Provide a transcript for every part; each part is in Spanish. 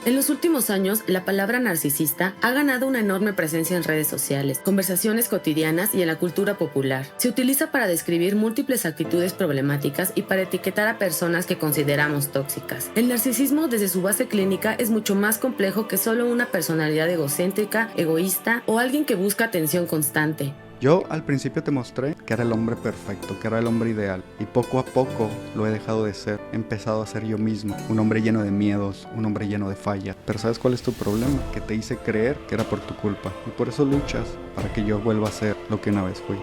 En los últimos años, la palabra narcisista ha ganado una enorme presencia en redes sociales, conversaciones cotidianas y en la cultura popular. Se utiliza para describir múltiples actitudes problemáticas y para etiquetar a personas que consideramos tóxicas. El narcisismo, desde su base clínica, es mucho más complejo que solo una personalidad egocéntrica, egoísta o alguien que busca atención constante. Yo al principio te mostré que era el hombre perfecto, que era el hombre ideal, y poco a poco lo he dejado de ser. He empezado a ser yo mismo, un hombre lleno de miedos, un hombre lleno de fallas. Pero ¿sabes cuál es tu problema? Que te hice creer que era por tu culpa, y por eso luchas para que yo vuelva a ser lo que una vez fui.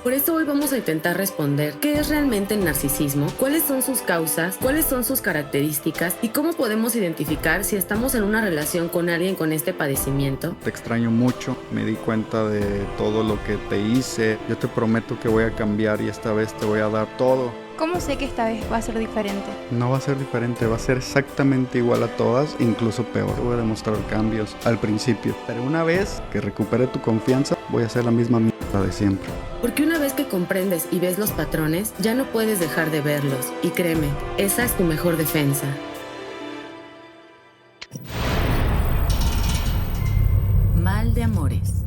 Por eso hoy vamos a intentar responder qué es realmente el narcisismo, cuáles son sus causas, cuáles son sus características y cómo podemos identificar si estamos en una relación con alguien con este padecimiento. Te extraño mucho, me di cuenta de todo lo que te hice. Yo te prometo que voy a cambiar y esta vez te voy a dar todo. ¿Cómo sé que esta vez va a ser diferente? No va a ser diferente, va a ser exactamente igual a todas, incluso peor. Te voy a demostrar cambios al principio, pero una vez que recupere tu confianza, voy a hacer la misma mierda de siempre. Porque una vez que comprendes y ves los patrones, ya no puedes dejar de verlos. Y créeme, esa es tu mejor defensa. Mal de amores.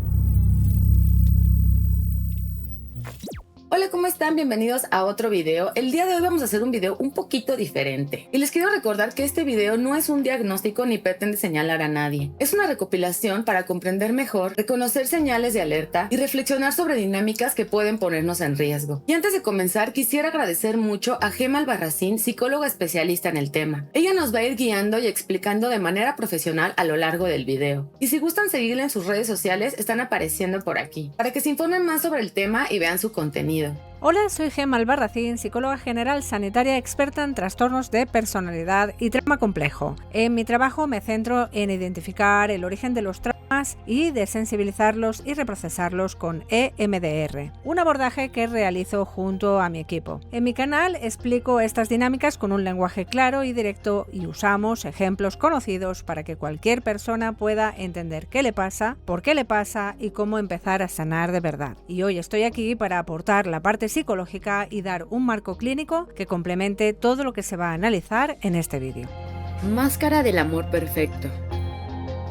Hola, ¿cómo están? Bienvenidos a otro video. El día de hoy vamos a hacer un video un poquito diferente. Y les quiero recordar que este video no es un diagnóstico ni pretende señalar a nadie. Es una recopilación para comprender mejor, reconocer señales de alerta y reflexionar sobre dinámicas que pueden ponernos en riesgo. Y antes de comenzar, quisiera agradecer mucho a Gema Albarracín, psicóloga especialista en el tema. Ella nos va a ir guiando y explicando de manera profesional a lo largo del video. Y si gustan seguirla en sus redes sociales, están apareciendo por aquí, para que se informen más sobre el tema y vean su contenido. Hola, soy Gema Albarracín, psicóloga general sanitaria experta en trastornos de personalidad y trauma complejo. En mi trabajo me centro en identificar el origen de los traumas y desensibilizarlos y reprocesarlos con EMDR, un abordaje que realizo junto a mi equipo. En mi canal explico estas dinámicas con un lenguaje claro y directo y usamos ejemplos conocidos para que cualquier persona pueda entender qué le pasa, por qué le pasa y cómo empezar a sanar de verdad. Y hoy estoy aquí para aportar la parte psicológica y dar un marco clínico que complemente todo lo que se va a analizar en este vídeo. Máscara del amor perfecto.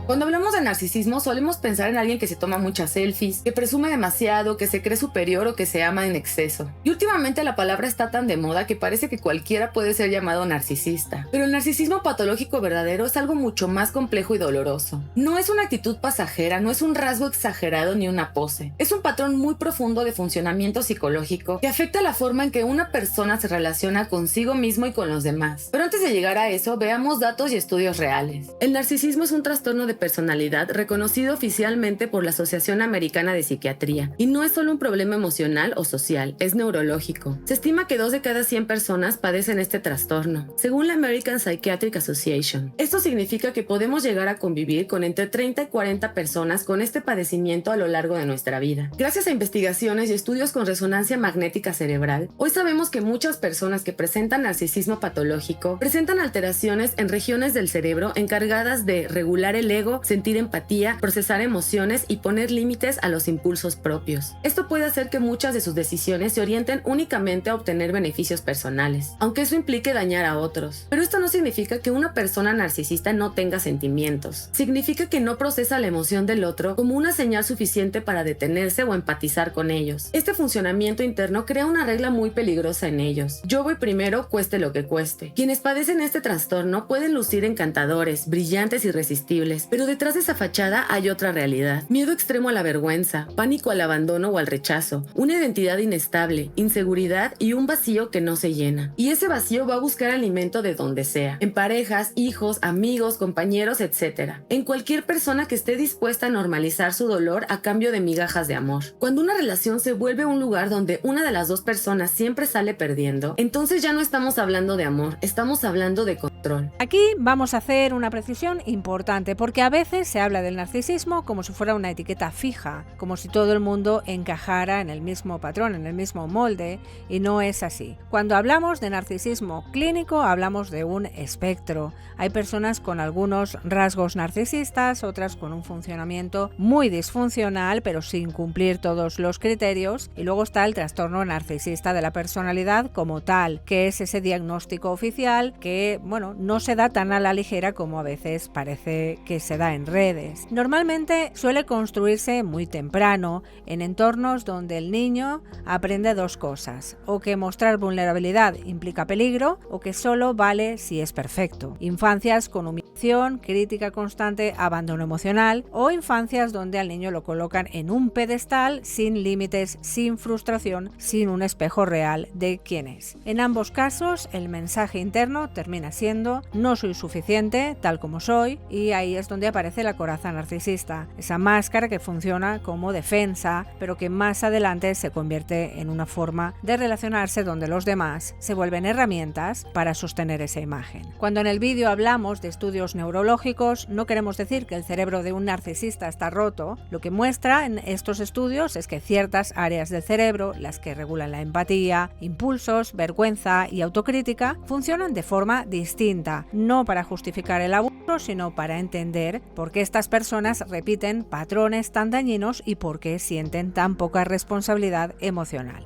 Cuando hablamos de narcisismo solemos pensar en alguien que se toma muchas selfies, que presume demasiado, que se cree superior o que se ama en exceso. Y últimamente la palabra está tan de moda que parece que cualquiera puede ser llamado narcisista. Pero el narcisismo patológico verdadero es algo mucho más complejo y doloroso. No es una actitud pasajera, no es un rasgo exagerado ni una pose. Es un patrón muy profundo de funcionamiento psicológico que afecta la forma en que una persona se relaciona consigo mismo y con los demás. Pero antes de llegar a eso, veamos datos y estudios reales. El narcisismo es un trastorno de personalidad reconocido oficialmente por la Asociación Americana de Psiquiatría y no es solo un problema emocional o social, es neurológico. Se estima que 2 de cada 100 personas padecen este trastorno, según la American Psychiatric Association. Esto significa que podemos llegar a convivir con entre 30 y 40 personas con este padecimiento a lo largo de nuestra vida. Gracias a investigaciones y estudios con resonancia magnética cerebral, hoy sabemos que muchas personas que presentan narcisismo patológico presentan alteraciones en regiones del cerebro encargadas de regular el ego, sentir empatía, procesar emociones y poner límites a los impulsos propios. Esto puede hacer que muchas de sus decisiones se orienten únicamente a obtener beneficios personales, aunque eso implique dañar a otros. Pero esto no significa que una persona narcisista no tenga sentimientos. Significa que no procesa la emoción del otro como una señal suficiente para detenerse o empatizar con ellos. Este funcionamiento interno crea una regla muy peligrosa en ellos. Yo voy primero, cueste lo que cueste. Quienes padecen este trastorno pueden lucir encantadores, brillantes y irresistibles, pero detrás de esa fachada hay otra realidad. Miedo extremo a la vergüenza, pánico al abandono o al rechazo, una identidad inestable, inseguridad y un vacío que no se llena. Y ese vacío va a buscar alimento de donde sea, en parejas, hijos, amigos, compañeros, etc. En cualquier persona que esté dispuesta a normalizar su dolor a cambio de migajas de amor. Cuando una relación se vuelve un lugar donde una de las dos personas siempre sale perdiendo, entonces ya no estamos hablando de amor, estamos hablando de control. Aquí vamos a hacer una precisión importante porque a veces se habla del narcisismo como si fuera una etiqueta fija, como si todo el mundo encajara en el mismo patrón, en el mismo molde, y no es así. Cuando hablamos de narcisismo clínico, hablamos de un espectro. Hay personas con algunos rasgos narcisistas, otras con un funcionamiento muy disfuncional, pero sin cumplir todos los criterios, y luego está el trastorno narcisista de la personalidad como tal, que es ese diagnóstico oficial que, no se da tan a la ligera como a veces parece que se da en redes. Normalmente suele construirse muy temprano, en entornos donde el niño aprende dos cosas: o que mostrar vulnerabilidad implica peligro, o que solo vale si es perfecto. Infancias con humillación, crítica constante, abandono emocional, o infancias donde al niño lo colocan en un pedestal sin límites, sin frustración, sin un espejo real de quién es. En ambos casos, el mensaje interno termina siendo: no soy suficiente tal como soy, y ahí es donde aparece la coraza narcisista, esa máscara que funciona como defensa, pero que más adelante se convierte en una forma de relacionarse donde los demás se vuelven herramientas para sostener esa imagen. Cuando en el vídeo hablamos de estudios neurológicos, no queremos decir que el cerebro de un narcisista está roto. Lo que muestra en estos estudios es que ciertas áreas del cerebro, las que regulan la empatía, impulsos, vergüenza y autocrítica, funcionan de forma distinta, no para justificar el abuso, sino para entender por qué estas personas repiten patrones tan dañinos y por qué sienten tan poca responsabilidad emocional.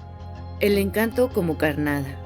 El encanto como carnada.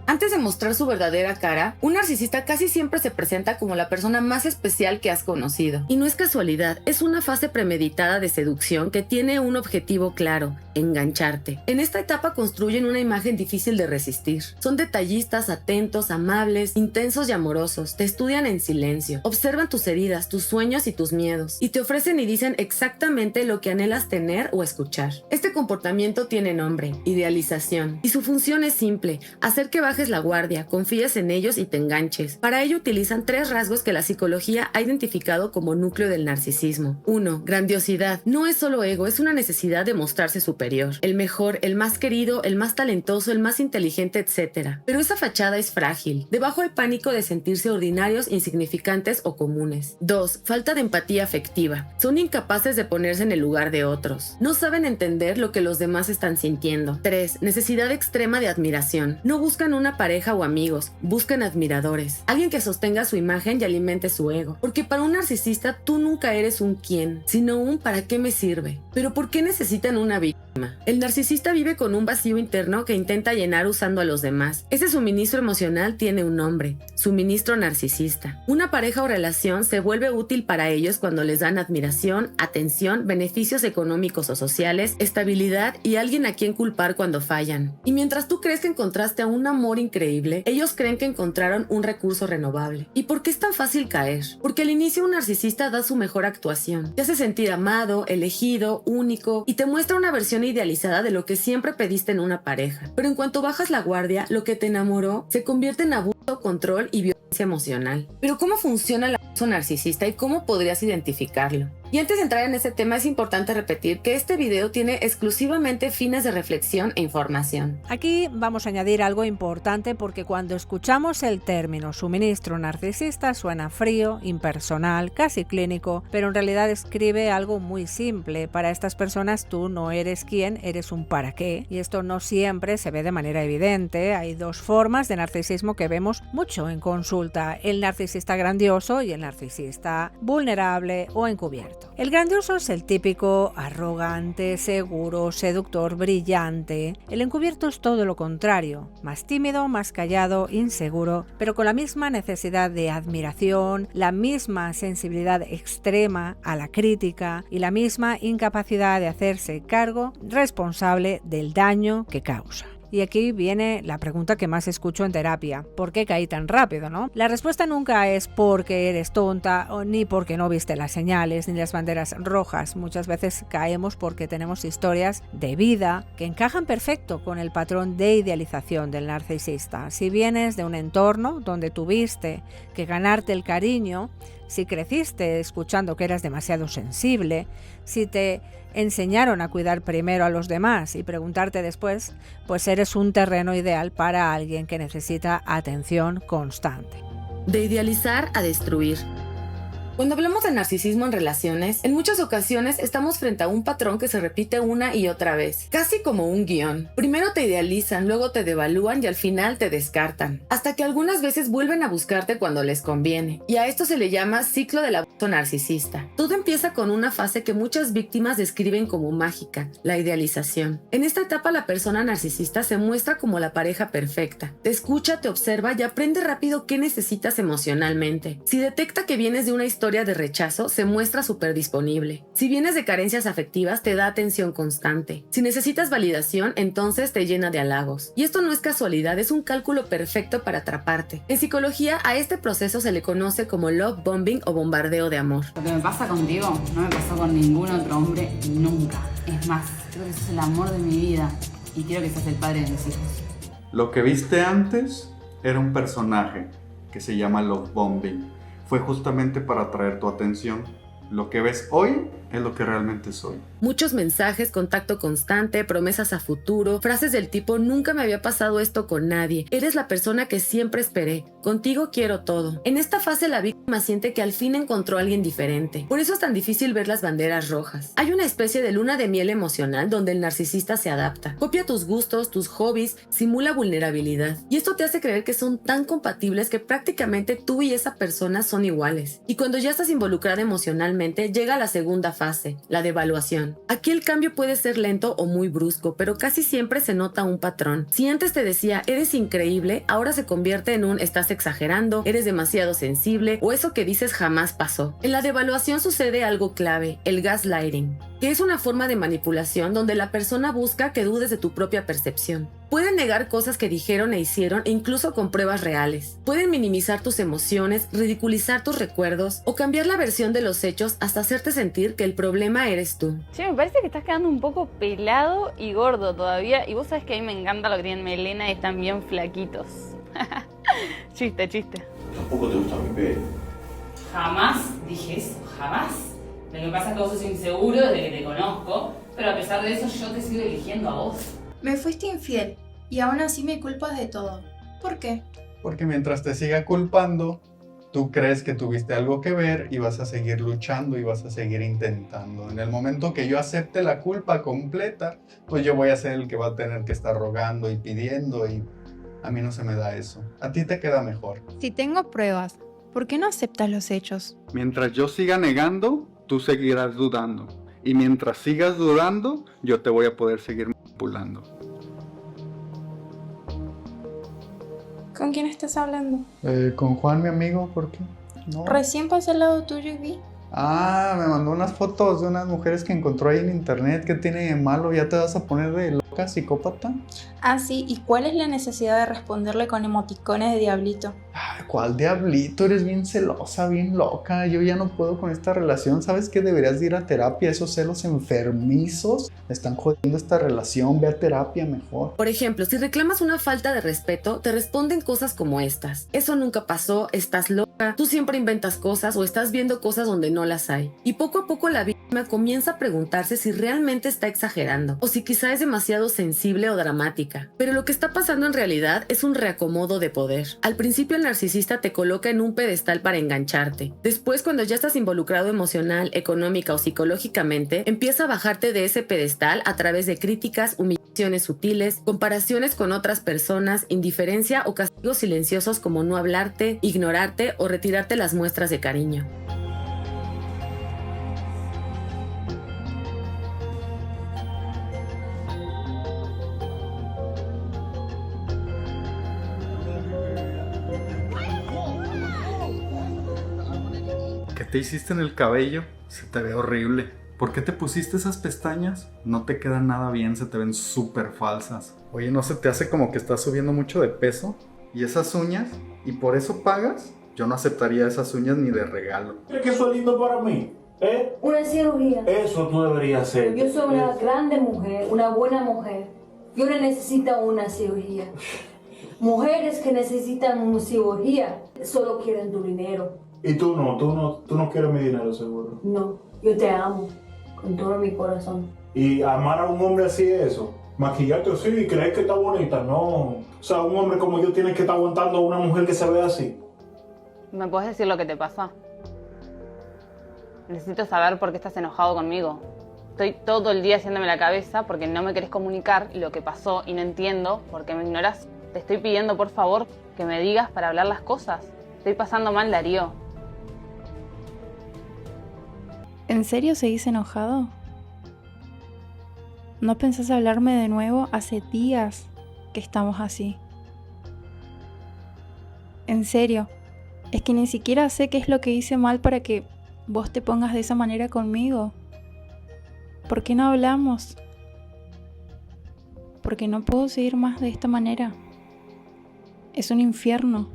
Antes de mostrar su verdadera cara, un narcisista casi siempre se presenta como la persona más especial que has conocido. Y no es casualidad, es una fase premeditada de seducción que tiene un objetivo claro: engancharte. En esta etapa construyen una imagen difícil de resistir. Son detallistas, atentos, amables, intensos y amorosos. Te estudian en silencio, observan tus heridas, tus sueños y tus miedos, y te ofrecen y dicen exactamente lo que anhelas tener o escuchar. Este comportamiento tiene nombre: idealización. Y su función es simple: hacer que bajes la guardia, confíes en ellos y te enganches. Para ello utilizan 3 rasgos que la psicología ha identificado como núcleo del narcisismo. 1. Grandiosidad. No es solo ego, es una necesidad de mostrarse superior. El mejor, el más querido, el más talentoso, el más inteligente, etc. Pero esa fachada es frágil. Debajo hay pánico de sentirse ordinarios, insignificantes o comunes. 2. Falta de empatía afectiva. Son incapaces de ponerse en el lugar de otros. No saben entender lo que los demás están sintiendo. 3. Necesidad extrema de admiración. No buscan una pareja o amigos, buscan admiradores, alguien que sostenga su imagen y alimente su ego, porque para un narcisista tú nunca eres un quién, sino un ¿para qué me sirve? Pero ¿por qué necesitan una víctima? El narcisista vive con un vacío interno que intenta llenar usando a los demás. Ese suministro emocional tiene un nombre: suministro narcisista. Una pareja o relación se vuelve útil para ellos cuando les dan admiración, atención, beneficios económicos o sociales, estabilidad y alguien a quien culpar cuando fallan. Y mientras tú crees que encontraste a un amor increíble, ellos creen que encontraron un recurso renovable. ¿Y por qué es tan fácil caer? Porque al inicio un narcisista da su mejor actuación. Te hace sentir amado, elegido, único, y te muestra una versión idealizada de lo que siempre pediste en una pareja. Pero en cuanto bajas la guardia, lo que te enamoró se convierte en abuso, control y violencia emocional. Pero ¿cómo funciona el abuso narcisista y cómo podrías identificarlo? Y antes de entrar en ese tema, es importante repetir que este video tiene exclusivamente fines de reflexión e información. Aquí vamos a añadir algo importante, porque cuando escuchamos el término suministro narcisista suena frío, impersonal, casi clínico, pero en realidad describe algo muy simple. Para estas personas tú no eres quién, eres un para qué, y esto no siempre se ve de manera evidente. Hay 2 formas de narcisismo que vemos mucho en consulta: el narcisista grandioso y el narcisista vulnerable o encubierto. El grandioso es el típico arrogante, seguro, seductor, brillante. El encubierto es todo lo contrario: más tímido, más callado, inseguro, pero con la misma necesidad de admiración, la misma sensibilidad extrema a la crítica y la misma incapacidad de hacerse cargo responsable del daño que causa. Y aquí viene la pregunta que más escucho en terapia: ¿por qué caí tan rápido, no? La respuesta nunca es porque eres tonta, ni porque no viste las señales ni las banderas rojas. Muchas veces caemos porque tenemos historias de vida que encajan perfecto con el patrón de idealización del narcisista. Si vienes de un entorno donde tuviste que ganarte el cariño, si creciste escuchando que eras demasiado sensible, si te enseñaron a cuidar primero a los demás y preguntarte después, pues eres un terreno ideal para alguien que necesita atención constante. De idealizar a destruir. Cuando hablamos de narcisismo en relaciones, en muchas ocasiones estamos frente a un patrón que se repite una y otra vez, casi como un guión. Primero te idealizan, luego te devalúan y al final te descartan, hasta que algunas veces vuelven a buscarte cuando les conviene. Y a esto se le llama ciclo del abuso narcisista. Todo empieza con una fase que muchas víctimas describen como mágica, la idealización. En esta etapa la persona narcisista se muestra como la pareja perfecta. Te escucha, te observa y aprende rápido qué necesitas emocionalmente. Si detecta que vienes de una historia de rechazo, se muestra súper disponible. Si vienes de carencias afectivas, te da atención constante. Si necesitas validación, entonces te llena de halagos. Y esto no es casualidad, es un cálculo perfecto para atraparte. En psicología, a este proceso se le conoce como love bombing o bombardeo de amor. Lo que me pasa contigo no me pasó con ningún otro hombre nunca. Es más, creo que sos el amor de mi vida y quiero que seas el padre de mis hijos. Lo que viste antes era un personaje que se llama love bombing. Fue justamente para atraer tu atención. Lo que ves hoy es lo que realmente soy. Muchos mensajes, contacto constante, promesas a futuro, frases del tipo nunca me había pasado esto con nadie, eres la persona que siempre esperé, contigo quiero todo. En esta fase la víctima siente que al fin encontró a alguien diferente. Por eso es tan difícil ver las banderas rojas. Hay una especie de luna de miel emocional donde el narcisista se adapta. Copia tus gustos, tus hobbies, simula vulnerabilidad. Y esto te hace creer que son tan compatibles que prácticamente tú y esa persona son iguales. Y cuando ya estás involucrada emocionalmente, llega la segunda fase, la devaluación. Aquí el cambio puede ser lento o muy brusco, pero casi siempre se nota un patrón. Si antes te decía, eres increíble, ahora se convierte en un estás exagerando, eres demasiado sensible o eso que dices jamás pasó. En la devaluación sucede algo clave, el gaslighting, que es una forma de manipulación donde la persona busca que dudes de tu propia percepción. Pueden negar cosas que dijeron e hicieron e incluso con pruebas reales. Pueden minimizar tus emociones, ridiculizar tus recuerdos o cambiar la versión de los hechos hasta hacerte sentir que el problema eres tú. Che, me parece que estás quedando un poco pelado y gordo todavía. Y vos sabés que a mí me encanta lo que tienen melena y están bien flaquitos. Chiste. Tampoco te gusta mi pelo. Jamás dije eso, jamás. Lo que pasa es que vos sos inseguro desde que te conozco, pero a pesar de eso yo te sigo eligiendo a vos. Me fuiste infiel y aún así me culpas de todo. ¿Por qué? Porque mientras te siga culpando, tú crees que tuviste algo que ver y vas a seguir luchando y vas a seguir intentando. En el momento que yo acepte la culpa completa, pues yo voy a ser el que va a tener que estar rogando y pidiendo y a mí no se me da eso. A ti te queda mejor. Si tengo pruebas, ¿por qué no aceptas los hechos? Mientras yo siga negando, tú seguirás dudando. Y mientras sigas dudando, yo te voy a poder seguir manipulando. ¿Con quién estás hablando? Con Juan, mi amigo, ¿por qué? No. Recién pasé al lado tuyo y vi. Ah, me mandó unas fotos de unas mujeres que encontró ahí en internet. ¿Qué tiene de malo? ¿Ya te vas a poner de loca, psicópata? Ah, sí, ¿y cuál es la necesidad de responderle con emoticones de diablito? Ay, ¿cuál diablito? Eres bien celosa, bien loca. Yo ya no puedo con esta relación. ¿Sabes qué? Deberías de ir a terapia. Esos celos enfermizos están jodiendo esta relación. Ve a terapia mejor. Por ejemplo, si reclamas una falta de respeto, te responden cosas como estas. Eso nunca pasó, estás loca, tú siempre inventas cosas o estás viendo cosas donde no las hay. Y poco a poco la víctima comienza a preguntarse si realmente está exagerando o si quizá es demasiado sensible o dramática. Pero lo que está pasando en realidad es un reacomodo de poder. Al principio el narcisista te coloca en un pedestal para engancharte. Después, cuando ya estás involucrado emocional, económica o psicológicamente, empieza a bajarte de ese pedestal a través de críticas, humillaciones sutiles, comparaciones con otras personas, indiferencia o castigos silenciosos como no hablarte, ignorarte o retirarte las muestras de cariño. ¿Qué te hiciste en el cabello? Se te ve horrible. ¿Por qué te pusiste esas pestañas? No te quedan nada bien, se te ven súper falsas. Oye, ¿no se te hace como que estás subiendo mucho de peso? ¿Y esas uñas? ¿Y por eso pagas? Yo no aceptaría esas uñas ni de regalo. ¿Crees que eso es lindo para mí? ¿Eh? Una cirugía. Eso tú deberías hacer. Yo soy una grande mujer, una buena mujer. Yo no necesito una cirugía. Mujeres que necesitan una cirugía solo quieren tu dinero. Y tú no quieres mi dinero, seguro. No, yo te amo con todo mi corazón. Y amar a un hombre así es eso. Maquillarte así y creer que está bonita, no. O sea, un hombre como yo tiene que estar aguantando a una mujer que se ve así. ¿Me puedes decir lo que te pasa? Necesito saber por qué estás enojado conmigo. Estoy todo el día haciéndome la cabeza porque no me querés comunicar lo que pasó y no entiendo por qué me ignorás. Te estoy pidiendo, por favor, que me digas para hablar las cosas. Estoy pasando mal, Darío. ¿En serio seguís enojado? ¿No pensás hablarme de nuevo? Hace días que estamos así. En serio, es que ni siquiera sé qué es lo que hice mal para que vos te pongas de esa manera conmigo. ¿Por qué no hablamos? Porque no puedo seguir más de esta manera. Es un infierno.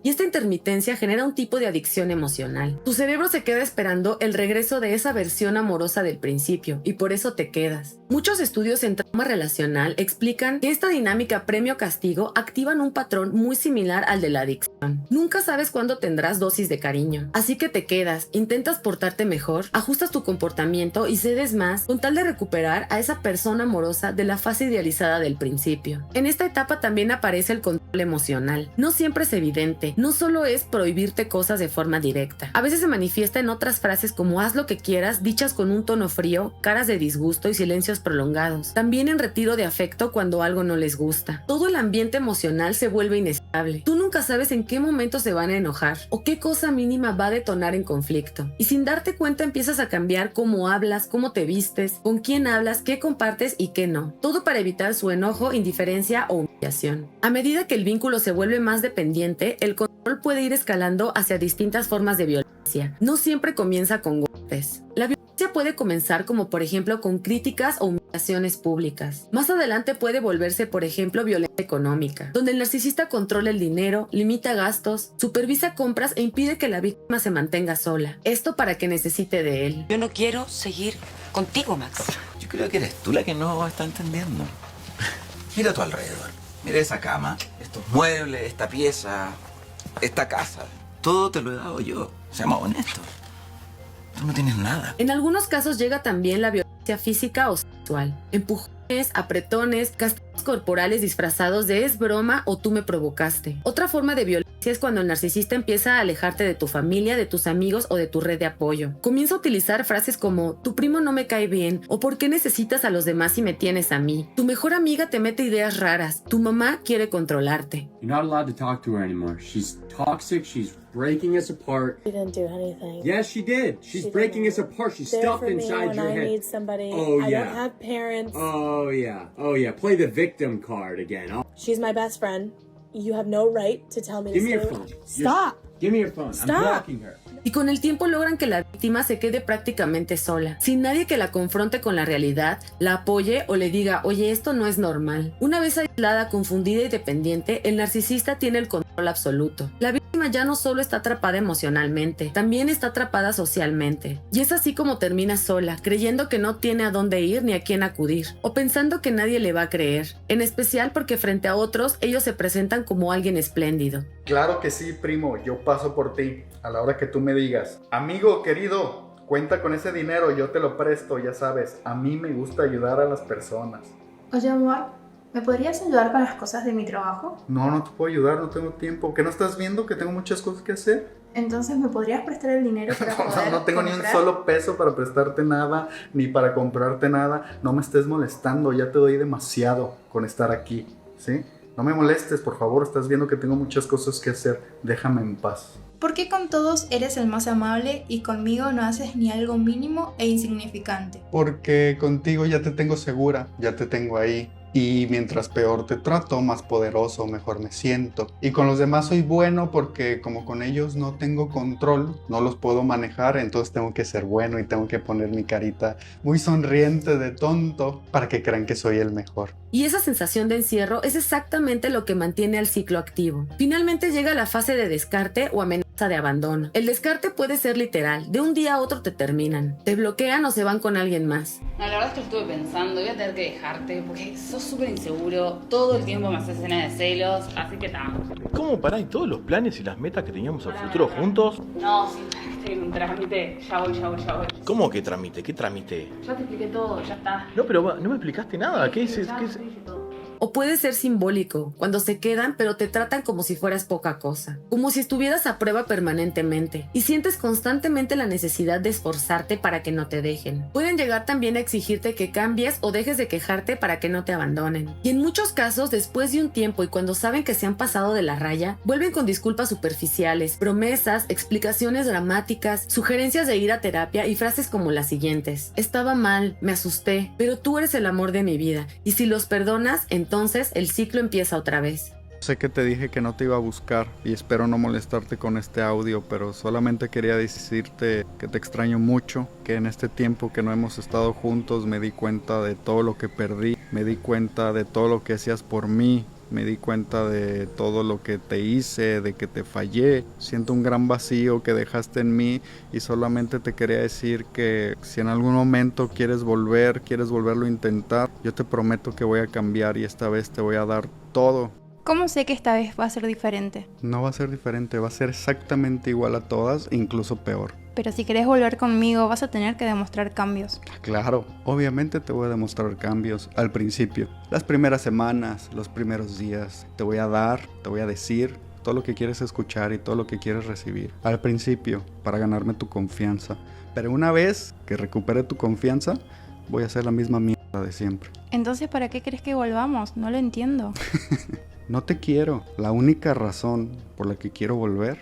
Y esta intermitencia genera un tipo de adicción emocional. Tu cerebro se queda esperando el regreso de esa versión amorosa del principio y por eso te quedas. Muchos estudios en trauma relacional explican que esta dinámica premio-castigo activan un patrón muy similar al de la adicción. Nunca sabes cuándo tendrás dosis de cariño, así que te quedas, intentas portarte mejor, ajustas tu comportamiento y cedes más con tal de recuperar a esa persona amorosa de la fase idealizada del principio. En esta etapa también aparece el control emocional. No siempre es evidente. No solo es prohibirte cosas de forma directa. A veces se manifiesta en otras frases como haz lo que quieras, dichas con un tono frío, caras de disgusto y silencios prolongados. También en retiro de afecto cuando algo no les gusta. Todo el ambiente emocional se vuelve inestable. Tú nunca sabes en qué momento se van a enojar o qué cosa mínima va a detonar en conflicto. Y sin darte cuenta empiezas a cambiar cómo hablas, cómo te vistes, con quién hablas, qué compartes y qué no. Todo para evitar su enojo, indiferencia o humillación. A medida que el vínculo se vuelve más dependiente, el control puede ir escalando hacia distintas formas de violencia. No siempre comienza con golpes. La violencia puede comenzar como por ejemplo con críticas o humillaciones públicas. Más adelante puede volverse por ejemplo violencia económica, donde el narcisista controla el dinero, limita gastos, supervisa compras e impide que la víctima se mantenga sola. Esto para que necesite de él. Yo no quiero seguir contigo, Max. Yo creo que eres tú la que no está entendiendo. Mira a tu alrededor. Mira esa cama, estos muebles, esta pieza, esta casa. Todo te lo he dado yo. Seamos honestos. Tú no tienes nada. En algunos casos llega también la violencia física o sexual. Empujones, apretones, castigos corporales disfrazados de es broma o tú me provocaste. Otra forma de violencia es cuando el narcisista empieza a alejarte de tu familia, de tus amigos o de tu red de apoyo. Comienza a utilizar frases como tu primo no me cae bien o ¿por qué necesitas a los demás si me tienes a mí? Tu mejor amiga te mete ideas raras. Tu mamá quiere controlarte. You're not allowed to talk to her anymore. She's toxic. She's breaking us apart. She didn't do anything. Yes, she did. She's breaking us apart. She's stuffed inside your head. I need somebody. Oh, I yeah. don't have parents. Oh, yeah. Oh, yeah. Play the victim card again. Oh. She's my best friend. You have no right to tell me Give to me your stay. phone. Stop. Give me your phone. Stop. I'm blocking her. Y con el tiempo logran que la víctima se quede prácticamente sola, sin nadie que la confronte con la realidad, la apoye o le diga, oye, esto no es normal. Una vez aislada, confundida y dependiente, el narcisista tiene el control absoluto. La víctima ya no solo está atrapada emocionalmente, también está atrapada socialmente. Y es así como termina sola, creyendo que no tiene a dónde ir ni a quién acudir, o pensando que nadie le va a creer, en especial porque frente a otros ellos se presentan como alguien espléndido. Claro que sí, primo, yo paso por ti a la hora que tú me digas. Amigo querido, cuenta con ese dinero, yo te lo presto, ya sabes, a mí me gusta ayudar a las personas. Oye, amor, ¿me podrías ayudar con las cosas de mi trabajo? No, no te puedo ayudar, no tengo tiempo. ¿Qué no estás viendo que tengo muchas cosas que hacer? Entonces, ¿me podrías prestar el dinero para poder No tengo ni un comprar? solo peso para prestarte nada, ni para comprarte nada. No me estés molestando, ya te doy demasiado con estar aquí, ¿sí? No me molestes, por favor, estás viendo que tengo muchas cosas que hacer. Déjame en paz. ¿Por qué con todos eres el más amable y conmigo no haces ni algo mínimo e insignificante? Porque contigo ya te tengo segura, ya te tengo ahí. Y mientras peor te trato, más poderoso, mejor me siento. Y con los demás soy bueno porque como con ellos no tengo control, no los puedo manejar, entonces tengo que ser bueno y tengo que poner mi carita muy sonriente de tonto para que crean que soy el mejor. Y esa sensación de encierro es exactamente lo que mantiene al ciclo activo. Finalmente llega la fase de descarte o amenaza de abandono. El descarte puede ser literal, de un día a otro te terminan, te bloquean o se van con alguien más. No, la verdad es que lo estuve pensando, voy a tener que dejarte porque sos súper inseguro, todo el tiempo me haces escenas de celos, así que ta. ¿Cómo pará? ¿Y todos los planes y las metas que teníamos al futuro juntos? No, sí, estoy en un trámite, ya voy. ¿Cómo que trámite? ¿Qué trámite? Ya te expliqué todo, ya está. No, pero no me explicaste nada. ¿Qué es? Te dije todo. O puede ser simbólico, cuando se quedan pero te tratan como si fueras poca cosa, como si estuvieras a prueba permanentemente y sientes constantemente la necesidad de esforzarte para que no te dejen. Pueden llegar también a exigirte que cambies o dejes de quejarte para que no te abandonen. Y en muchos casos, después de un tiempo y cuando saben que se han pasado de la raya, vuelven con disculpas superficiales, promesas, explicaciones dramáticas, sugerencias de ir a terapia y frases como las siguientes: estaba mal, me asusté, pero tú eres el amor de mi vida, y si los perdonas, entonces el ciclo empieza otra vez. Sé que te dije que no te iba a buscar y espero no molestarte con este audio, pero solamente quería decirte que te extraño mucho, que en este tiempo que no hemos estado juntos me di cuenta de todo lo que perdí, me di cuenta de todo lo que hacías por mí, me di cuenta de todo lo que te hice, de que te fallé. Siento un gran vacío que dejaste en mí y solamente te quería decir que si en algún momento quieres volverlo a intentar, yo te prometo que voy a cambiar y esta vez te voy a dar todo. ¿Cómo sé que esta vez va a ser diferente? No va a ser diferente, va a ser exactamente igual a todas, incluso peor. Pero si querés volver conmigo, vas a tener que demostrar cambios. Claro, obviamente te voy a demostrar cambios al principio. Las primeras semanas, los primeros días, te voy a dar, te voy a decir todo lo que quieres escuchar y todo lo que quieres recibir. Al principio, para ganarme tu confianza. Pero una vez que recupere tu confianza, voy a hacer la misma mierda de siempre. Entonces, ¿para qué crees que volvamos? No lo entiendo. No te quiero. La única razón por la que quiero volver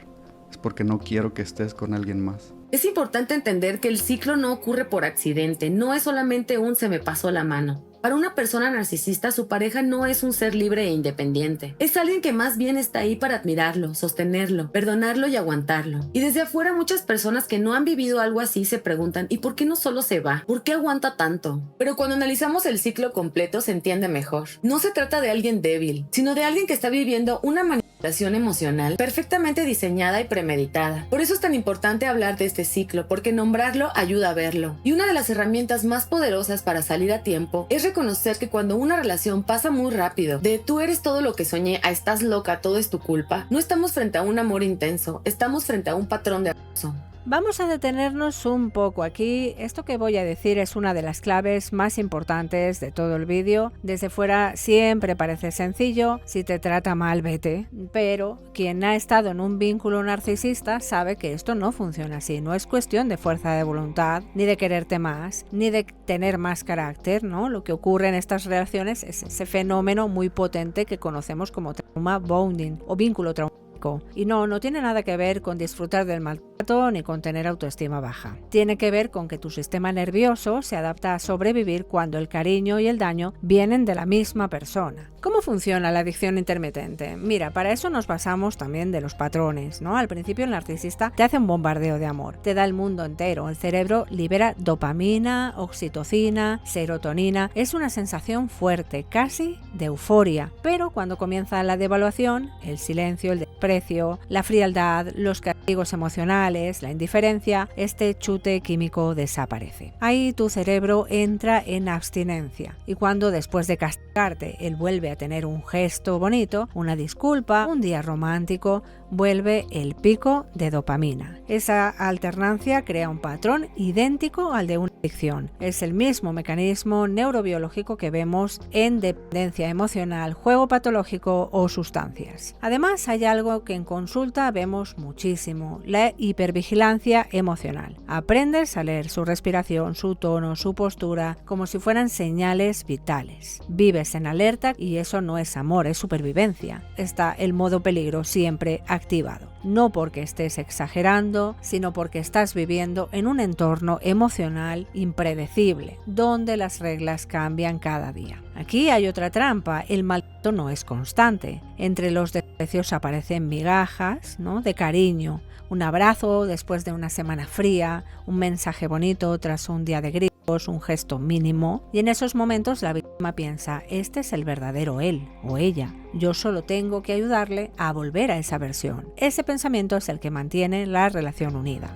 es porque no quiero que estés con alguien más. Es importante entender que el ciclo no ocurre por accidente, no es solamente un se me pasó la mano. Para una persona narcisista, su pareja no es un ser libre e independiente. Es alguien que más bien está ahí para admirarlo, sostenerlo, perdonarlo y aguantarlo. Y desde afuera muchas personas que no han vivido algo así se preguntan: ¿y por qué no solo se va? ¿Por qué aguanta tanto? Pero cuando analizamos el ciclo completo se entiende mejor. No se trata de alguien débil, sino de alguien que está viviendo una manipulación emocional perfectamente diseñada y premeditada. Por eso es tan importante hablar de este ciclo, porque nombrarlo ayuda a verlo. Y una de las herramientas más poderosas para salir a tiempo es reconocer que cuando una relación pasa muy rápido, de tú eres todo lo que soñé a estás loca, todo es tu culpa, no estamos frente a un amor intenso, estamos frente a un patrón de abuso. Vamos a detenernos un poco aquí. Esto que voy a decir es una de las claves más importantes de todo el vídeo. Desde fuera siempre parece sencillo: si te trata mal, vete. Pero quien ha estado en un vínculo narcisista sabe que esto no funciona así. No es cuestión de fuerza de voluntad, ni de quererte más, ni de tener más carácter, ¿no? Lo que ocurre en estas relaciones es ese fenómeno muy potente que conocemos como trauma bonding o vínculo traumático. Y no tiene nada que ver con disfrutar del maltrato ni con tener autoestima baja. Tiene que ver con que tu sistema nervioso se adapta a sobrevivir cuando el cariño y el daño vienen de la misma persona. ¿Cómo funciona la adicción intermitente? Mira, para eso nos basamos también de los patrones, ¿no? Al principio el narcisista te hace un bombardeo de amor, te da el mundo entero, el cerebro libera dopamina, oxitocina, serotonina, es una sensación fuerte, casi de euforia, pero cuando comienza la devaluación, el silencio, el desprecio, la frialdad, los castigos emocionales, la indiferencia, este chute químico desaparece. Ahí tu cerebro entra en abstinencia y cuando después de castigarte él vuelve a tener un gesto bonito, una disculpa, un día romántico, vuelve el pico de dopamina. Esa alternancia crea un patrón idéntico al de una adicción. Es el mismo mecanismo neurobiológico que vemos en dependencia emocional, juego patológico o sustancias. Además, hay algo que en consulta vemos muchísimo: la hipervigilancia emocional. Aprendes a leer su respiración, su tono, su postura, como si fueran señales vitales. Vives en alerta y eso no es amor, es supervivencia. Está el modo peligro siempre activado. No porque estés exagerando, sino porque estás viviendo en un entorno emocional impredecible, donde las reglas cambian cada día. Aquí hay otra trampa: el maltrato no es constante. Entre los desprecios aparecen migajas, ¿no?, de cariño, un abrazo después de una semana fría, un mensaje bonito tras un día de gritos, un gesto mínimo, y en esos momentos la víctima piensa: este es el verdadero él o ella, yo solo tengo que ayudarle a volver a esa versión. Ese pensamiento es el que mantiene la relación unida.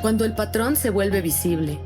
Cuando el patrón se vuelve visible.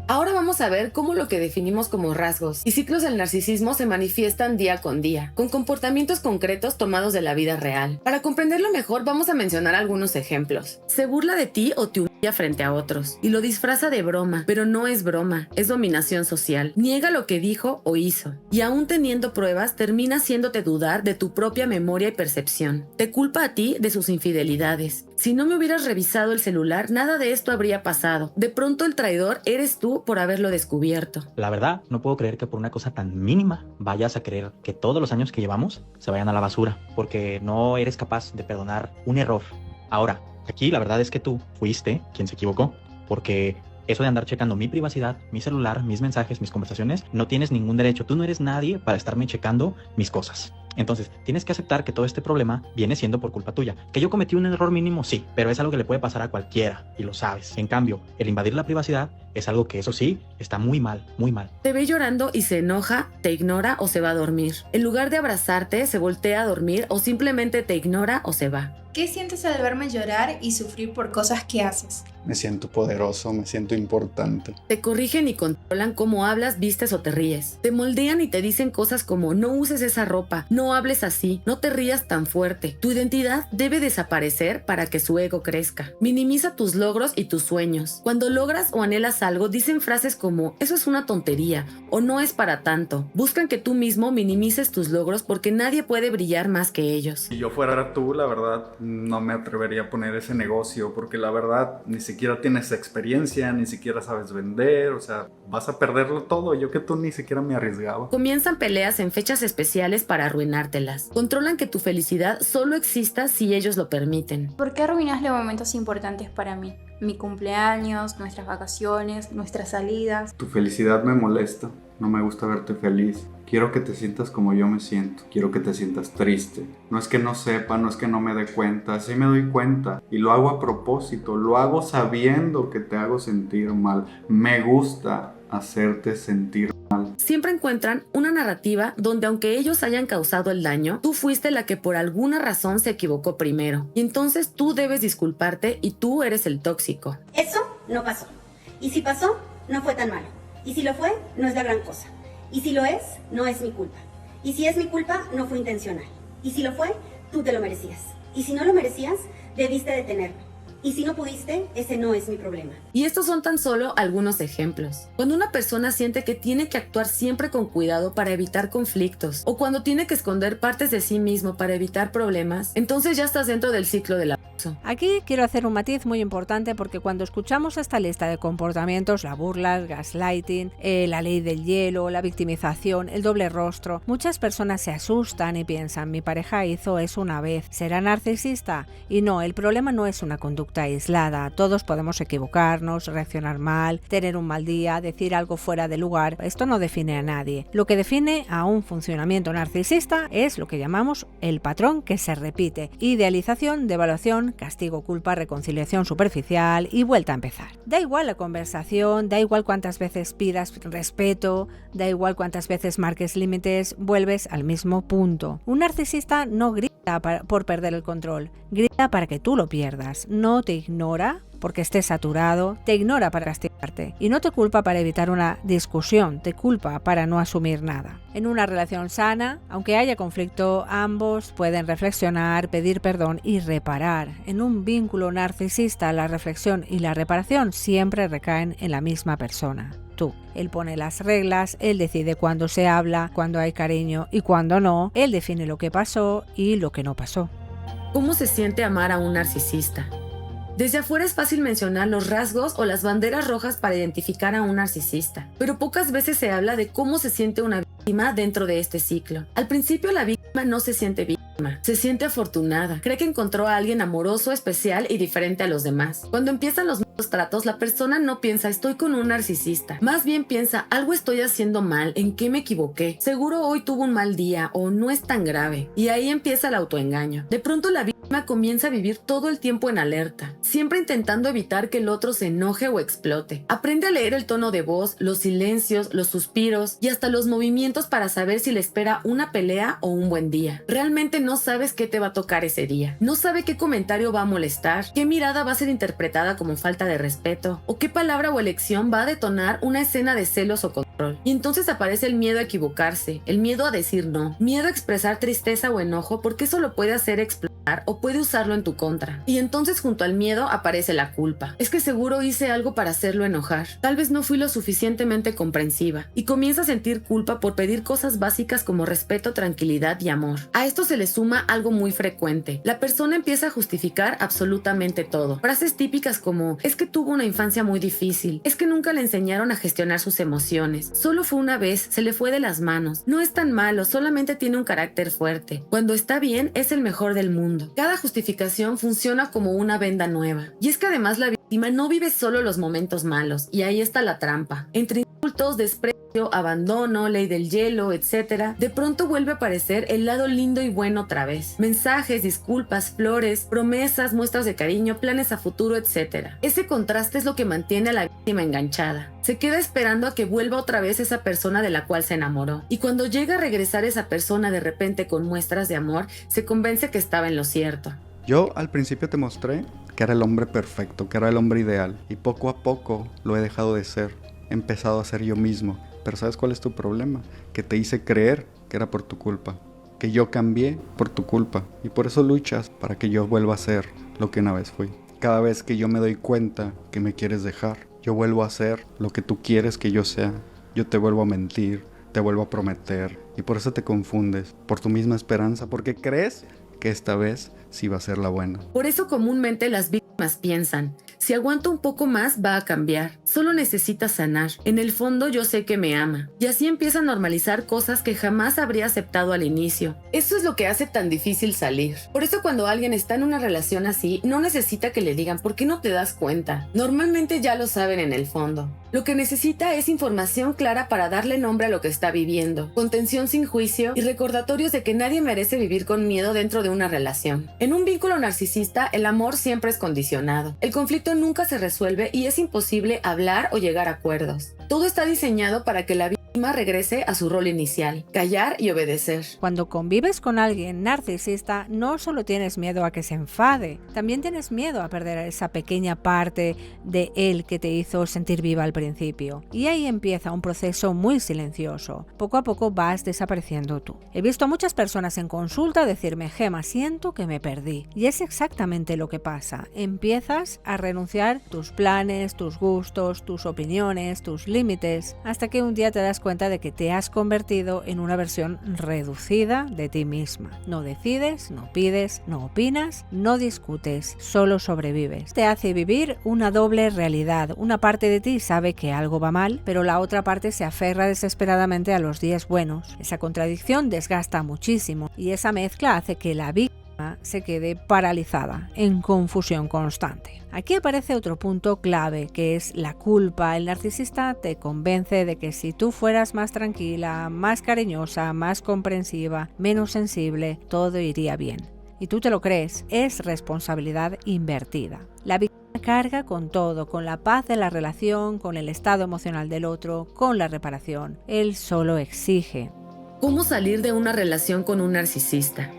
Ahora vamos a ver cómo lo que definimos como rasgos y ciclos del narcisismo se manifiestan día con día, con comportamientos concretos tomados de la vida real. Para comprenderlo mejor, vamos a mencionar algunos ejemplos. Se burla de ti o te humilla frente a otros y lo disfraza de broma, pero no es broma, es dominación social. Niega lo que dijo o hizo y aún teniendo pruebas termina haciéndote dudar de tu propia memoria y percepción. Te culpa a ti de sus infidelidades. Si no me hubieras revisado el celular, nada de esto habría pasado. De pronto el traidor eres tú por haberlo descubierto. La verdad, no puedo creer que por una cosa tan mínima vayas a creer que todos los años que llevamos se vayan a la basura, porque no eres capaz de perdonar un error. Ahora, aquí la verdad es que tú fuiste quien se equivocó, porque eso de andar checando mi privacidad, mi celular, mis mensajes, mis conversaciones, no tienes ningún derecho. Tú no eres nadie para estarme checando mis cosas. Entonces, tienes que aceptar que todo este problema viene siendo por culpa tuya. Que yo cometí un error mínimo, sí, pero es algo que le puede pasar a cualquiera, y lo sabes. En cambio, el invadir la privacidad es algo que, eso sí, está muy mal, muy mal. Te ve llorando y se enoja, te ignora o se va a dormir. En lugar de abrazarte, se voltea a dormir o simplemente te ignora o se va. ¿Qué sientes al verme llorar y sufrir por cosas que haces? Me siento poderoso, me siento importante. Te corrigen y controlan cómo hablas, vistes o te ríes. Te moldean y te dicen cosas como no uses esa ropa, no hables así, no te rías tan fuerte. Tu identidad debe desaparecer para que su ego crezca. Minimiza tus logros y tus sueños. Cuando logras o anhelas algo, dicen frases como eso es una tontería o no es para tanto. Buscan que tú mismo minimices tus logros porque nadie puede brillar más que ellos. Si yo fuera tú, la verdad, no me atrevería a poner ese negocio porque la verdad ni siquiera tienes experiencia, ni siquiera sabes vender, o sea, vas a perderlo todo. Yo que tú ni siquiera me arriesgaba. Comienzan peleas en fechas especiales para arruinártelas. Controlan que tu felicidad solo exista si ellos lo permiten. ¿Por qué arruinas los momentos importantes para mí? Mi cumpleaños, nuestras vacaciones, nuestras salidas. Tu felicidad me molesta, no me gusta verte feliz. Quiero que te sientas como yo me siento, quiero que te sientas triste. No es que no sepa, no es que no me dé cuenta, sí me doy cuenta y lo hago a propósito, lo hago sabiendo que te hago sentir mal. Me gusta hacerte sentir mal. Siempre encuentran una narrativa donde aunque ellos hayan causado el daño, tú fuiste la que por alguna razón se equivocó primero. Y entonces tú debes disculparte y tú eres el tóxico. Eso no pasó. Y si pasó, no fue tan malo. Y si lo fue, no es la gran cosa. Y si lo es, no es mi culpa. Y si es mi culpa, no fue intencional. Y si lo fue, tú te lo merecías. Y si no lo merecías, debiste detenerlo. Y si no pudiste, ese no es mi problema. Y estos son tan solo algunos ejemplos. Cuando una persona siente que tiene que actuar siempre con cuidado para evitar conflictos, o cuando tiene que esconder partes de sí mismo para evitar problemas, entonces ya estás dentro del ciclo del abuso. Aquí quiero hacer un matiz muy importante porque cuando escuchamos esta lista de comportamientos, la burla, el gaslighting, la ley del hielo, la victimización, el doble rostro, muchas personas se asustan y piensan, mi pareja hizo eso una vez, ¿será narcisista? Y no, el problema no es una conducta aislada, todos podemos equivocarnos, reaccionar mal, tener un mal día, decir algo fuera de lugar, esto no define a nadie. Lo que define a un funcionamiento narcisista es lo que llamamos el patrón que se repite, idealización, devaluación, castigo, culpa, reconciliación superficial y vuelta a empezar. Da igual la conversación, da igual cuántas veces pidas respeto, da igual cuántas veces marques límites, vuelves al mismo punto. Un narcisista no grita por perder el control, grita para que tú lo pierdas, no te ignora porque estés saturado, te ignora para castigarte y no te culpa para evitar una discusión, te culpa para no asumir nada. En una relación sana, aunque haya conflicto, ambos pueden reflexionar, pedir perdón y reparar. En un vínculo narcisista, la reflexión y la reparación siempre recaen en la misma persona. Tú. Él pone las reglas, él decide cuándo se habla, cuándo hay cariño y cuándo no, él define lo que pasó y lo que no pasó. ¿Cómo se siente amar a un narcisista? Desde afuera es fácil mencionar los rasgos o las banderas rojas para identificar a un narcisista, pero pocas veces se habla de cómo se siente una víctima dentro de este ciclo. Al principio la víctima no se siente víctima, se siente afortunada, cree que encontró a alguien amoroso, especial y diferente a los demás. Cuando empiezan los malos tratos, la persona no piensa estoy con un narcisista, más bien piensa algo estoy haciendo mal, en qué me equivoqué, seguro hoy tuvo un mal día o no es tan grave, y ahí empieza el autoengaño. De pronto la víctima comienza a vivir todo el tiempo en alerta, siempre intentando evitar que el otro se enoje o explote. Aprende a leer el tono de voz, los silencios, los suspiros y hasta los movimientos para saber si le espera una pelea o un buen día. Realmente no sabes qué te va a tocar ese día. No sabe qué comentario va a molestar, qué mirada va a ser interpretada como falta de respeto o qué palabra o elección va a detonar una escena de celos o control. Y entonces aparece el miedo a equivocarse, el miedo a decir no, miedo a expresar tristeza o enojo porque eso lo puede hacer explotar. o puede usarlo en tu contra. Y entonces junto al miedo aparece la culpa. Es que seguro hice algo para hacerlo enojar. Tal vez no fui lo suficientemente comprensiva. Y comienza a sentir culpa por pedir cosas básicas como respeto, tranquilidad y amor. A esto se le suma algo muy frecuente. La persona empieza a justificar absolutamente todo. Frases típicas como: es que tuvo una infancia muy difícil. Es que nunca le enseñaron a gestionar sus emociones. Solo fue una vez, se le fue de las manos. No es tan malo, solamente tiene un carácter fuerte. Cuando está bien, es el mejor del mundo. Cada justificación funciona como una venda nueva. Y es que además la víctima no vive solo los momentos malos, y ahí está la trampa. Entre insultos, desprecio, abandono, ley del hielo, etc., de pronto vuelve a aparecer el lado lindo y bueno otra vez. Mensajes, disculpas, flores, promesas, muestras de cariño, planes a futuro, etc. Ese contraste es lo que mantiene a la víctima enganchada. Se queda esperando a que vuelva otra vez esa persona de la cual se enamoró. Y cuando llega a regresar esa persona de repente con muestras de amor, se convence que estaba en lo cierto. Yo al principio te mostré que era el hombre perfecto, que era el hombre ideal. Y poco a poco lo he dejado de ser. He empezado a ser yo mismo. Pero ¿sabes cuál es tu problema? Que te hice creer que era por tu culpa. Que yo cambié por tu culpa. Y por eso luchas para que yo vuelva a ser lo que una vez fui. Cada vez que yo me doy cuenta que me quieres dejar, yo vuelvo a ser lo que tú quieres que yo sea. Yo te vuelvo a mentir, te vuelvo a prometer. Y por eso te confundes, por tu misma esperanza, porque crees que esta vez sí va a ser la buena. Por eso comúnmente las víctimas piensan: si aguanto un poco más va a cambiar, solo necesita sanar. En el fondo yo sé que me ama. Y así empieza a normalizar cosas que jamás habría aceptado al inicio. Eso es lo que hace tan difícil salir. Por eso cuando alguien está en una relación así, no necesita que le digan ¿por qué no te das cuenta? Normalmente ya lo saben en el fondo. Lo que necesita es información clara para darle nombre a lo que está viviendo, contención sin juicio y recordatorios de que nadie merece vivir con miedo dentro de una relación. En un vínculo narcisista, el amor siempre es condicionado. El conflicto nunca se resuelve y es imposible hablar o llegar a acuerdos. Todo está diseñado para que la víctima regrese a su rol inicial, callar y obedecer. Cuando convives con alguien narcisista, no solo tienes miedo a que se enfade, también tienes miedo a perder esa pequeña parte de él que te hizo sentir viva al principio. Y ahí empieza un proceso muy silencioso. Poco a poco vas desapareciendo tú. He visto a muchas personas en consulta decirme: Gemma, siento que me perdí. Y es exactamente lo que pasa. Empiezas a renunciar tus planes, tus gustos, tus opiniones, tus límites, hasta que un día te das cuenta de que te has convertido en una versión reducida de ti misma. No decides, no pides, no opinas, no discutes, solo sobrevives. Te hace vivir una doble realidad. Una parte de ti sabe que algo va mal, pero la otra parte se aferra desesperadamente a los días buenos. Esa contradicción desgasta muchísimo y esa mezcla hace que la víctima se quede paralizada, en confusión constante. Aquí aparece otro punto clave, que es la culpa. El narcisista te convence de que si tú fueras más tranquila, más cariñosa, más comprensiva, menos sensible, todo iría bien. Y tú te lo crees, es responsabilidad invertida. La víctima carga con todo, con la paz de la relación, con el estado emocional del otro, con la reparación. Él solo exige. ¿Cómo salir de una relación con un narcisista?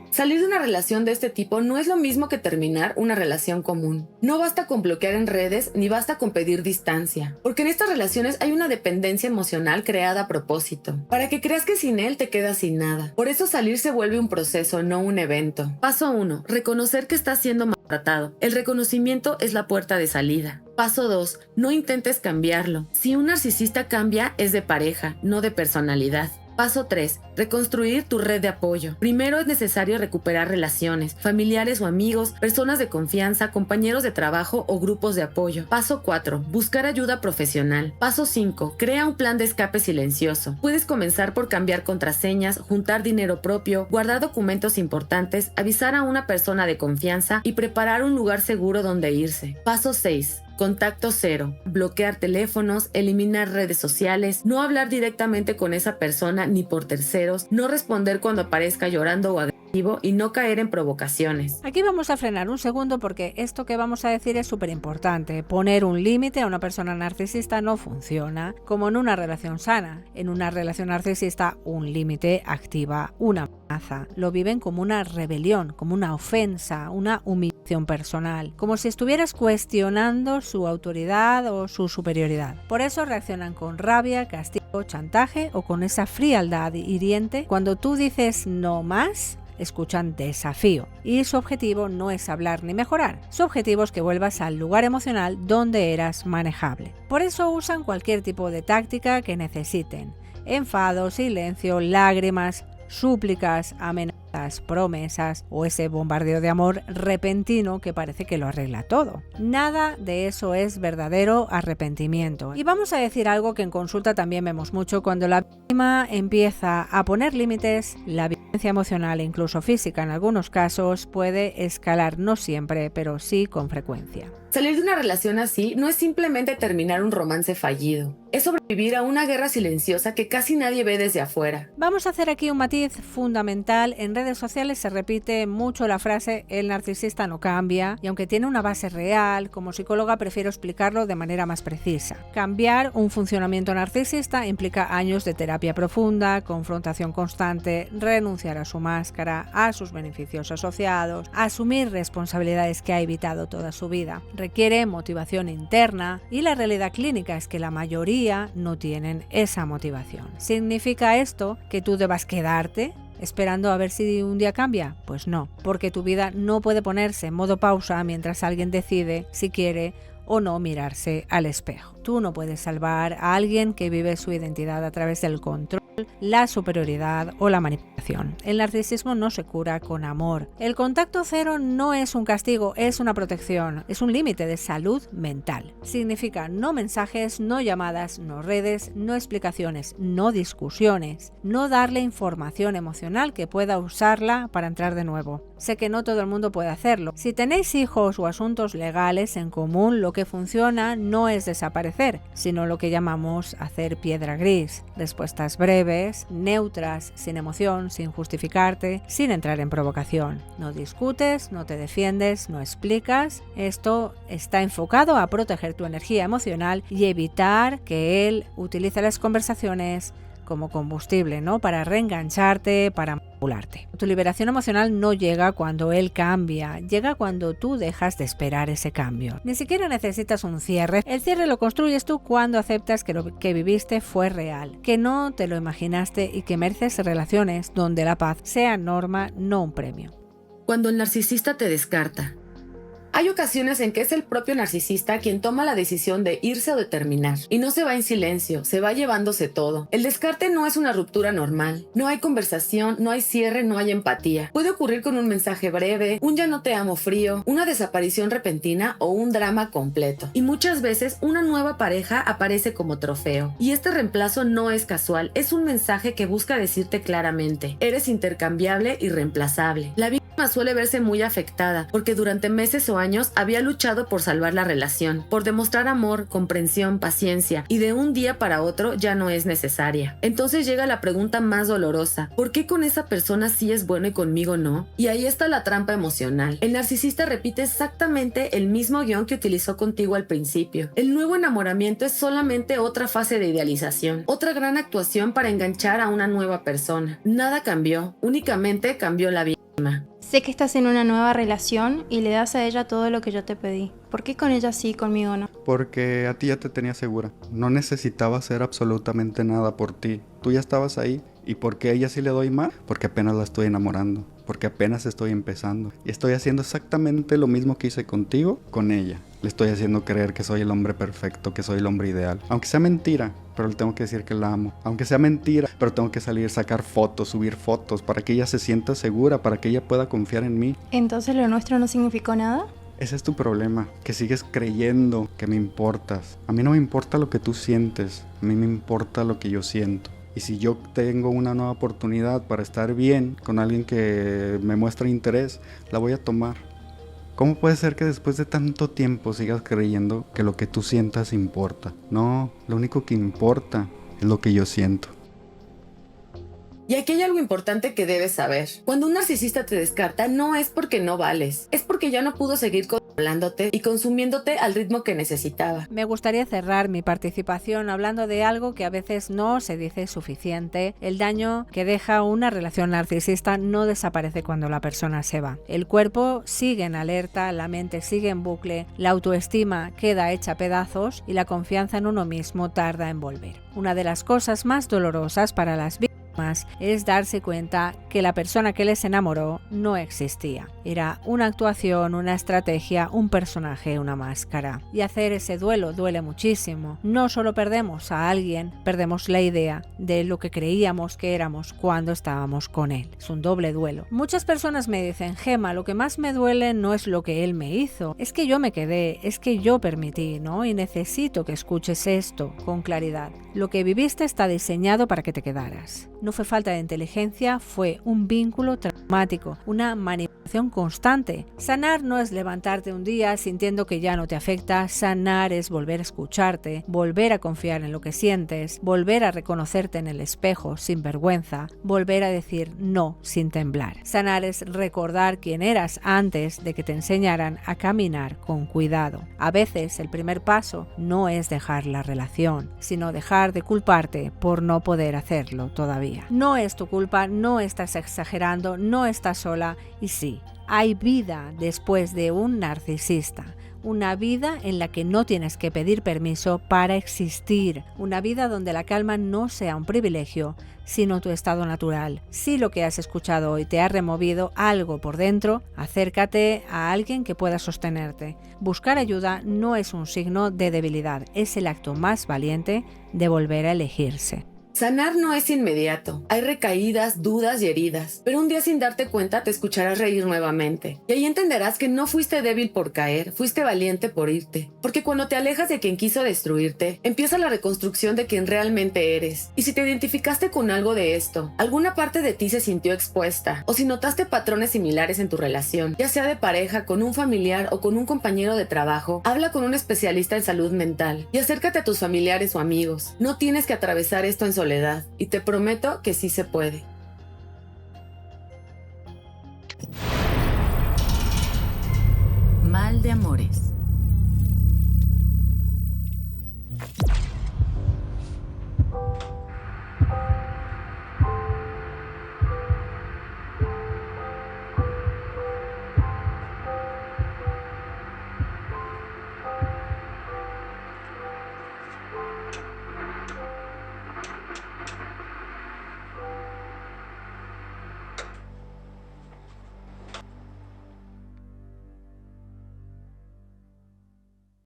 Salir de una relación de este tipo no es lo mismo que terminar una relación común. No basta con bloquear en redes ni basta con pedir distancia, porque en estas relaciones hay una dependencia emocional creada a propósito, para que creas que sin él te quedas sin nada. Por eso salir se vuelve un proceso, no un evento. Paso 1. Reconocer que estás siendo maltratado. El reconocimiento es la puerta de salida. Paso 2. No intentes cambiarlo. Si un narcisista cambia, es de pareja, no de personalidad. Paso 3. Reconstruir tu red de apoyo. Primero es necesario recuperar relaciones, familiares o amigos, personas de confianza, compañeros de trabajo o grupos de apoyo. Paso 4. Buscar ayuda profesional. Paso 5. Crea un plan de escape silencioso. Puedes comenzar por cambiar contraseñas, juntar dinero propio, guardar documentos importantes, avisar a una persona de confianza y preparar un lugar seguro donde irse. Paso 6. Contacto cero. Bloquear teléfonos, eliminar redes sociales, no hablar directamente con esa persona ni por terceros, no responder cuando aparezca llorando o agresivo y no caer en provocaciones. Aquí vamos a frenar un segundo porque esto que vamos a decir es súper importante. Poner un límite a una persona narcisista no funciona como en una relación sana. En una relación narcisista un límite activa una amenaza. Lo viven como una rebelión, como una ofensa, una humillación personal, como si estuvieras cuestionando su autoridad o su superioridad. Por eso reaccionan con rabia, castigo, chantaje o con esa frialdad hiriente. Cuando tú dices no más, escuchan desafío. Y su objetivo no es hablar ni mejorar. Su objetivo es que vuelvas al lugar emocional donde eras manejable. Por eso usan cualquier tipo de táctica que necesiten. Enfado, silencio, lágrimas, súplicas, amenazas, promesas o ese bombardeo de amor repentino que parece que lo arregla todo. Nada de eso es verdadero arrepentimiento. Y vamos a decir algo que en consulta también vemos mucho: cuando la víctima empieza a poner límites, la violencia emocional e incluso física en algunos casos puede escalar, no siempre, pero sí con frecuencia. Salir de una relación así no es simplemente terminar un romance fallido, es sobrevivir a una guerra silenciosa que casi nadie ve desde afuera. Vamos a hacer aquí un matiz fundamental. En redes sociales se repite mucho la frase "el narcisista no cambia", y aunque tiene una base real, como psicóloga prefiero explicarlo de manera más precisa. Cambiar un funcionamiento narcisista implica años de terapia profunda, confrontación constante, renunciar a su máscara, a sus beneficios asociados, asumir responsabilidades que ha evitado toda su vida. Requiere motivación interna y la realidad clínica es que la mayoría no tienen esa motivación. ¿Significa esto que tú debas quedarte esperando a ver si un día cambia? Pues no, porque tu vida no puede ponerse en modo pausa mientras alguien decide si quiere o no mirarse al espejo. Tú no puedes salvar a alguien que vive su identidad a través del control, la superioridad o la manipulación. El narcisismo no se cura con amor. El contacto cero no es un castigo, es una protección, es un límite de salud mental. Significa no mensajes, no llamadas, no redes, no explicaciones, no discusiones, no darle información emocional que pueda usarla para entrar de nuevo. Sé que no todo el mundo puede hacerlo. Si tenéis hijos o asuntos legales en común, lo que funciona no es desaparecer, sino lo que llamamos hacer piedra gris. Respuestas breves, neutras, sin emoción, sin justificarte, sin entrar en provocación. No discutes, no te defiendes, no explicas. Esto está enfocado a proteger tu energía emocional y evitar que él utilice las conversaciones como combustible, ¿no? Para reengancharte, para manipularte. Tu liberación emocional no llega cuando él cambia, llega cuando tú dejas de esperar ese cambio. Ni siquiera necesitas un cierre. El cierre lo construyes tú cuando aceptas que lo que viviste fue real, que no te lo imaginaste y que mereces relaciones donde la paz sea norma, no un premio. Cuando el narcisista te descarta. Hay ocasiones en que es el propio narcisista quien toma la decisión de irse o de terminar. Y no se va en silencio, se va llevándose todo. El descarte no es una ruptura normal. No hay conversación, no hay cierre, no hay empatía. Puede ocurrir con un mensaje breve, un "ya no te amo" frío, una desaparición repentina o un drama completo. Y muchas veces una nueva pareja aparece como trofeo. Y este reemplazo no es casual, es un mensaje que busca decirte claramente: eres intercambiable y reemplazable. La víctima suele verse muy afectada porque durante meses o años había luchado por salvar la relación, por demostrar amor, comprensión, paciencia, y de un día para otro ya no es necesaria. Entonces llega la pregunta más dolorosa: ¿por qué con esa persona sí es bueno y conmigo no? Y ahí está la trampa emocional. El narcisista repite exactamente el mismo guión que utilizó contigo al principio. El nuevo enamoramiento es solamente otra fase de idealización, otra gran actuación para enganchar a una nueva persona. Nada cambió, únicamente cambió la víctima. Sé que estás en una nueva relación y le das a ella todo lo que yo te pedí. ¿Por qué con ella sí y conmigo no? Porque a ti ya te tenía segura. No necesitaba hacer absolutamente nada por ti. Tú ya estabas ahí. ¿Y por qué a ella sí le doy más? Porque apenas la estoy enamorando. Porque apenas estoy empezando. Y estoy haciendo exactamente lo mismo que hice contigo, con ella. Le estoy haciendo creer que soy el hombre perfecto, que soy el hombre ideal. Aunque sea mentira, pero le tengo que decir que la amo. Aunque sea mentira, pero tengo que salir, sacar fotos, subir fotos, para que ella se sienta segura, para que ella pueda confiar en mí. ¿Entonces lo nuestro no significó nada? Ese es tu problema, que sigues creyendo que me importas. A mí no me importa lo que tú sientes, a mí me importa lo que yo siento. Y si yo tengo una nueva oportunidad para estar bien con alguien que me muestra interés, la voy a tomar. ¿Cómo puede ser que después de tanto tiempo sigas creyendo que lo que tú sientas importa? No, lo único que importa es lo que yo siento. Y aquí hay algo importante que debes saber. Cuando un narcisista te descarta, no es porque no vales, es porque ya no pudo seguir controlándote y consumiéndote al ritmo que necesitaba. Me gustaría cerrar mi participación hablando de algo que a veces no se dice suficiente. El daño que deja una relación narcisista no desaparece cuando la persona se va. El cuerpo sigue en alerta, la mente sigue en bucle, la autoestima queda hecha pedazos y la confianza en uno mismo tarda en volver. Una de las cosas más dolorosas para las víctimas personas es darse cuenta que la persona que les enamoró no existía. Era una actuación, una estrategia, un personaje, una máscara. Y hacer ese duelo duele muchísimo. No solo perdemos a alguien, perdemos la idea de lo que creíamos que éramos cuando estábamos con él. Es un doble duelo. Muchas personas me dicen, Gemma, lo que más me duele no es lo que él me hizo, es que yo me quedé, es que yo permití, ¿no? Y necesito que escuches esto con claridad. Lo que viviste está diseñado para que te quedaras. No fue falta de inteligencia, fue un vínculo traumático, una manipulación constante. Sanar no es levantarte un día sintiendo que ya no te afecta, sanar es volver a escucharte, volver a confiar en lo que sientes, volver a reconocerte en el espejo sin vergüenza, volver a decir no sin temblar. Sanar es recordar quién eras antes de que te enseñaran a caminar con cuidado. A veces el primer paso no es dejar la relación, sino dejar de culparte por no poder hacerlo todavía. No es tu culpa, no estás exagerando, no estás sola y sí, hay vida después de un narcisista. Una vida en la que no tienes que pedir permiso para existir. Una vida donde la calma no sea un privilegio, sino tu estado natural. Si lo que has escuchado hoy te ha removido algo por dentro, acércate a alguien que pueda sostenerte. Buscar ayuda no es un signo de debilidad, es el acto más valiente de volver a elegirse. Sanar no es inmediato. Hay recaídas, dudas y heridas. Pero un día sin darte cuenta te escucharás reír nuevamente. Y ahí entenderás que no fuiste débil por caer, fuiste valiente por irte. Porque cuando te alejas de quien quiso destruirte, empieza la reconstrucción de quien realmente eres. Y si te identificaste con algo de esto, alguna parte de ti se sintió expuesta, o si notaste patrones similares en tu relación, ya sea de pareja, con un familiar o con un compañero de trabajo, habla con un especialista en salud mental y acércate a tus familiares o amigos. No tienes que atravesar esto en soledad. Y te prometo que sí se puede. Mal de amores.